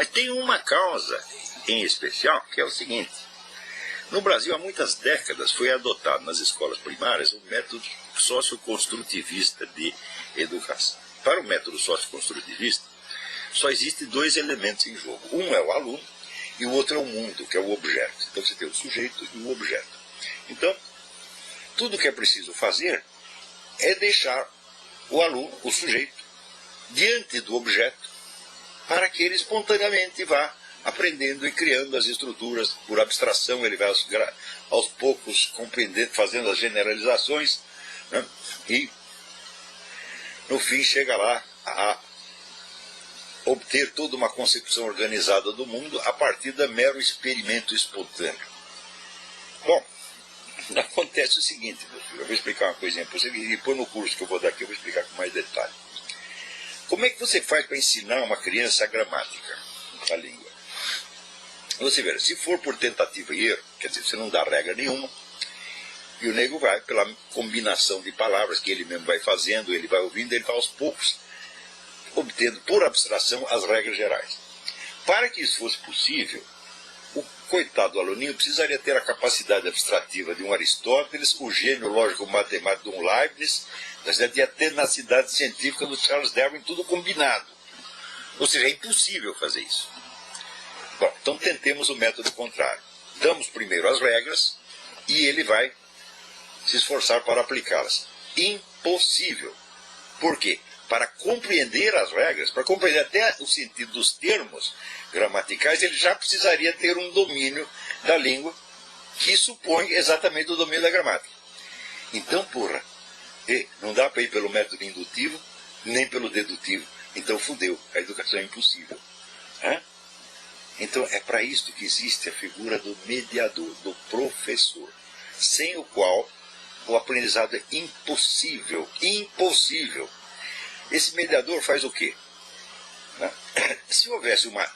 Mas tem uma causa em especial, que é o seguinte. No Brasil, há muitas décadas, foi adotado nas escolas primárias um método socioconstrutivista de educação. Para o método socioconstrutivista, só existem dois elementos em jogo. Um é o aluno e o outro é o mundo, que é o objeto. Então você tem o sujeito e o objeto. Então, tudo que é preciso fazer é deixar o aluno, o sujeito, diante do objeto, para que ele espontaneamente vá aprendendo e criando as estruturas. Por abstração, ele vai aos poucos compreendendo, fazendo as generalizações, né? E no fim chega lá a obter toda uma concepção organizada do mundo a partir da mero experimento espontâneo. Bom, acontece o seguinte, meu filho, eu vou explicar uma coisinha para você, e depois no curso que eu vou dar aqui eu vou explicar com mais detalhe. Como é que você faz para ensinar uma criança a gramática, a língua? Você vê, se for por tentativa e erro, quer dizer, você não dá regra nenhuma, e o nego vai pela combinação de palavras que ele mesmo vai fazendo, ele vai ouvindo, ele vai aos poucos obtendo por abstração as regras gerais. Para que isso fosse possível, o coitado do aluninho precisaria ter a capacidade abstrativa de um Aristóteles, o gênio lógico-matemático de um Leibniz, e a tenacidade científica do Charles Darwin, tudo combinado. Ou seja, é impossível fazer isso. Bom, então tentemos o método contrário. Damos primeiro as regras e ele vai se esforçar para aplicá-las. Impossível. Por quê? Para compreender as regras, para compreender até o sentido dos termos gramaticais, ele já precisaria ter um domínio da língua que supõe exatamente o domínio da gramática. Então, porra, não dá para ir pelo método indutivo, nem pelo dedutivo. Então, fudeu, a educação é impossível. Então, é para isso que existe a figura do mediador, do professor, sem o qual o aprendizado é impossível. Impossível. Esse mediador faz o quê? Se houvesse uma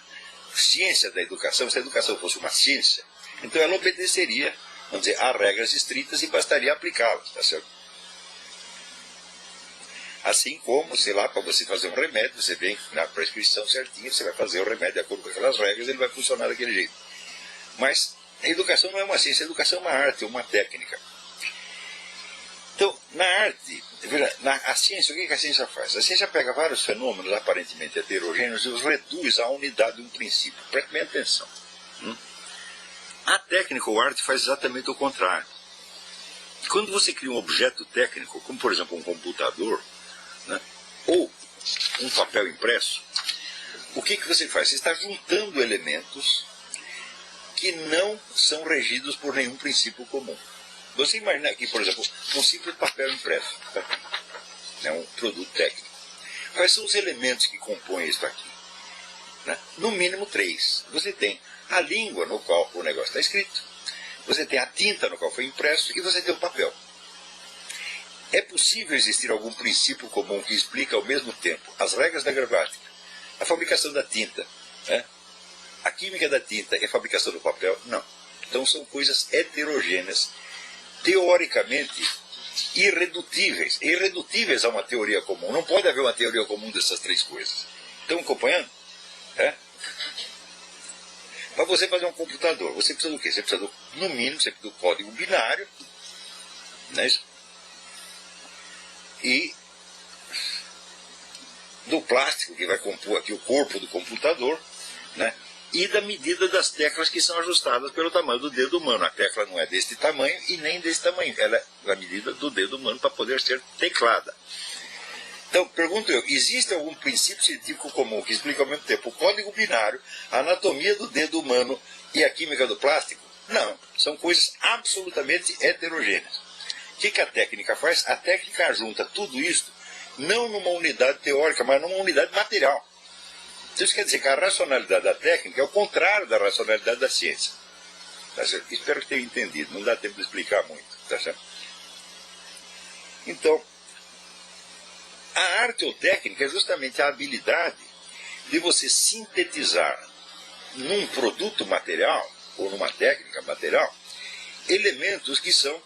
ciência da educação, se a educação fosse uma ciência, então ela obedeceria, vamos dizer, a regras estritas e bastaria aplicá-las, tá certo? Assim como, sei lá, para você fazer um remédio, você vem na prescrição certinha, você vai fazer o remédio de acordo com aquelas regras, ele vai funcionar daquele jeito. Mas a educação não é uma ciência, a educação é uma arte, é uma técnica. Então, na arte, a ciência, o que a ciência faz? A ciência pega vários fenômenos aparentemente heterogêneos e os reduz à unidade de um princípio. Preste bem atenção. A técnica ou arte faz exatamente o contrário. Quando você cria um objeto técnico, como por exemplo um computador, né, ou um papel impresso, o que você faz? Você está juntando elementos que não são regidos por nenhum princípio comum. Você imagina aqui, por exemplo, um simples papel impresso, tá? Um produto técnico. Quais são os elementos que compõem isso aqui? No mínimo 3. Você tem a língua no qual o negócio está escrito, você tem a tinta no qual foi impresso e você tem o papel. É possível existir algum princípio comum que explica ao mesmo tempo as regras da gramática, a fabricação da tinta, a química da tinta e a fabricação do papel? Não. Então são coisas heterogêneas, teoricamente irredutíveis. Irredutíveis a uma teoria comum. Não pode haver uma teoria comum dessas 3 coisas. Estão acompanhando? Para você fazer um computador, você precisa do quê? Você precisa, no mínimo, você precisa do código binário, não é isso? E do plástico que vai compor aqui o corpo do computador, né? E da medida das teclas que são ajustadas pelo tamanho do dedo humano. A tecla não é deste tamanho e nem desse tamanho. Ela é da medida do dedo humano para poder ser teclada. Então, pergunto eu, existe algum princípio científico comum que explica ao mesmo tempo o código binário, a anatomia do dedo humano e a química do plástico? Não. São coisas absolutamente heterogêneas. O que a técnica faz? A técnica junta tudo isso, não numa unidade teórica, mas numa unidade material. Então isso quer dizer que a racionalidade da técnica é o contrário da racionalidade da ciência. Tá certo? Espero que tenha entendido, não dá tempo de explicar muito. Tá certo? Então, a arte ou técnica é justamente a habilidade de você sintetizar num produto material, ou numa técnica material, elementos que são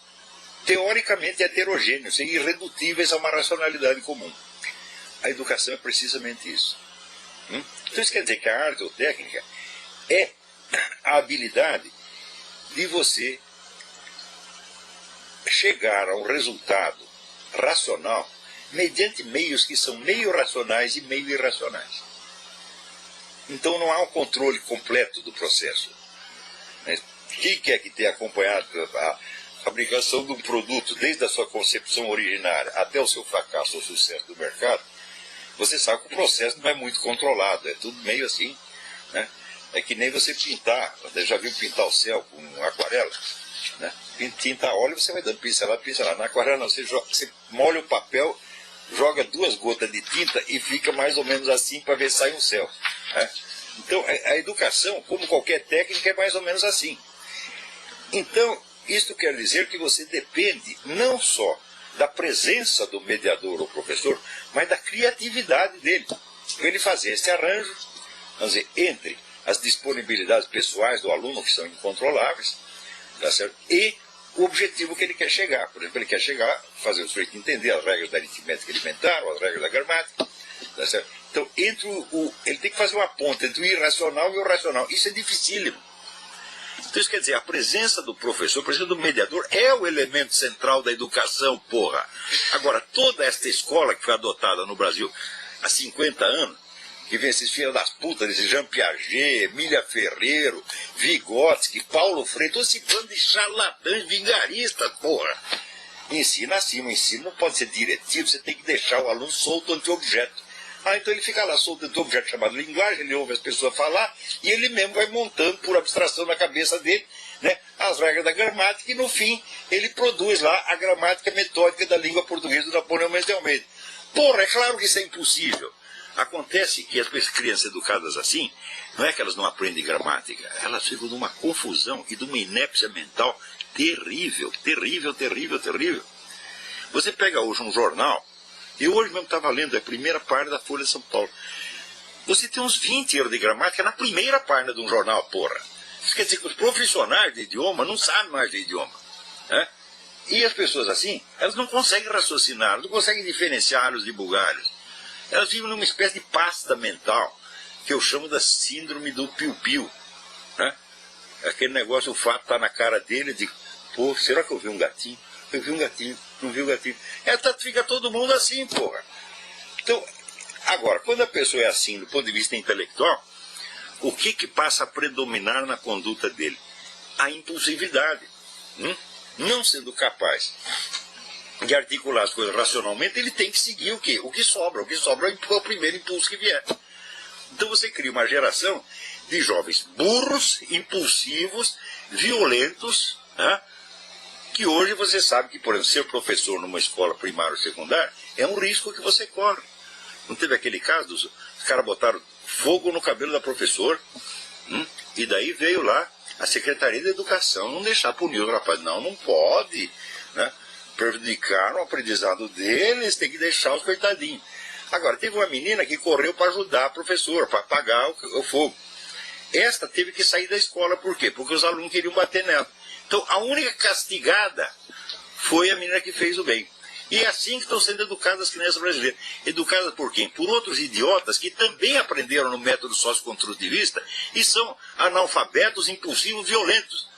teoricamente heterogêneos e irredutíveis a uma racionalidade comum. A educação é precisamente isso. Então isso quer dizer que a arte ou técnica é a habilidade de você chegar a um resultado racional mediante meios que são meio racionais e meio irracionais. Então não há um controle completo do processo. Quem quer que tenha acompanhado a fabricação de um produto, desde a sua concepção originária até o seu fracasso ou sucesso do mercado, você sabe que o processo não é muito controlado, é tudo meio assim, né? É que nem você pintar, você já viu pintar o céu com aquarela? Né? Tinta a óleo, você vai dando pincelada, pincelada. Na aquarela não, você molha o papel, joga 2 gotas de tinta e fica mais ou menos assim para ver se sai um céu. Né? Então, a educação, como qualquer técnica, é mais ou menos assim. Então, isto quer dizer que você depende não só da presença do mediador ou professor, mas da criatividade dele. Para ele fazer esse arranjo, vamos dizer, entre as disponibilidades pessoais do aluno, que são incontroláveis, tá certo? E o objetivo que ele quer chegar. Por exemplo, ele quer chegar, fazer o sujeito entender as regras da aritmética elementar, ou as regras da gramática, tá certo? Então, ele tem que fazer uma ponte entre o irracional e o racional. Isso é dificílimo. Então, isso quer dizer, a presença do professor, a presença do mediador é o elemento central da educação, porra. Agora, toda esta escola que foi adotada no Brasil há 50 anos, que vem esses filhos das putas, esse Jean Piaget, Emília Ferreiro, Vygotsky, Paulo Freire, todo esse bando de charlatães vigaristas, porra. Ensina assim, o ensino não pode ser diretivo, você tem que deixar o aluno solto ante o objeto. Então ele fica lá solto ante o objeto chamado linguagem, ele ouve as pessoas falar, e ele mesmo vai montando por abstração na cabeça dele, né, as regras da gramática, e no fim ele produz lá a gramática metódica da língua portuguesa do Napoleão Mendes de Almeida. Porra, é claro que isso é impossível. Acontece que as crianças educadas assim, não é que elas não aprendem gramática, elas ficam numa confusão e de uma inépcia mental terrível, terrível, terrível, terrível. Você pega hoje um jornal, eu hoje mesmo estava lendo a primeira página da Folha de São Paulo. Você tem uns 20 erros de gramática na primeira página de um jornal, porra. Isso quer dizer que os profissionais de idioma não sabem mais de idioma. Né? E as pessoas assim, elas não conseguem raciocinar, não conseguem diferenciar de bugalhos. Elas vivem numa espécie de pasta mental, que eu chamo da síndrome do piu-piu. Né? Aquele negócio, o fato está na cara dele, de, pô, será que eu vi um gatinho? Eu vi um gatinho, não vi um gatinho. Fica todo mundo assim, porra. Então, agora, quando a pessoa é assim, do ponto de vista intelectual, o que passa a predominar na conduta dele? A impulsividade. Não sendo capaz de articular as coisas racionalmente, ele tem que seguir o quê? O que sobra. O que sobra é o primeiro impulso que vier. Então você cria uma geração de jovens burros, impulsivos, violentos, né? Que hoje você sabe que, por exemplo, ser professor numa escola primária ou secundária é um risco que você corre. Não teve aquele caso, os caras botaram fogo no cabelo da professora, e daí veio lá a Secretaria de Educação não deixar punir o rapaz. Não pode, né? Prejudicar o aprendizado deles, tem que deixar os coitadinhos. Agora, teve uma menina que correu para ajudar a professora, para apagar o fogo. Esta teve que sair da escola, por quê? Porque os alunos queriam bater nela. Então, a única castigada foi a menina que fez o bem. E é assim que estão sendo educadas as crianças brasileiras. Educadas por quem? Por outros idiotas que também aprenderam no método socioconstrutivista e são analfabetos, impulsivos, violentos.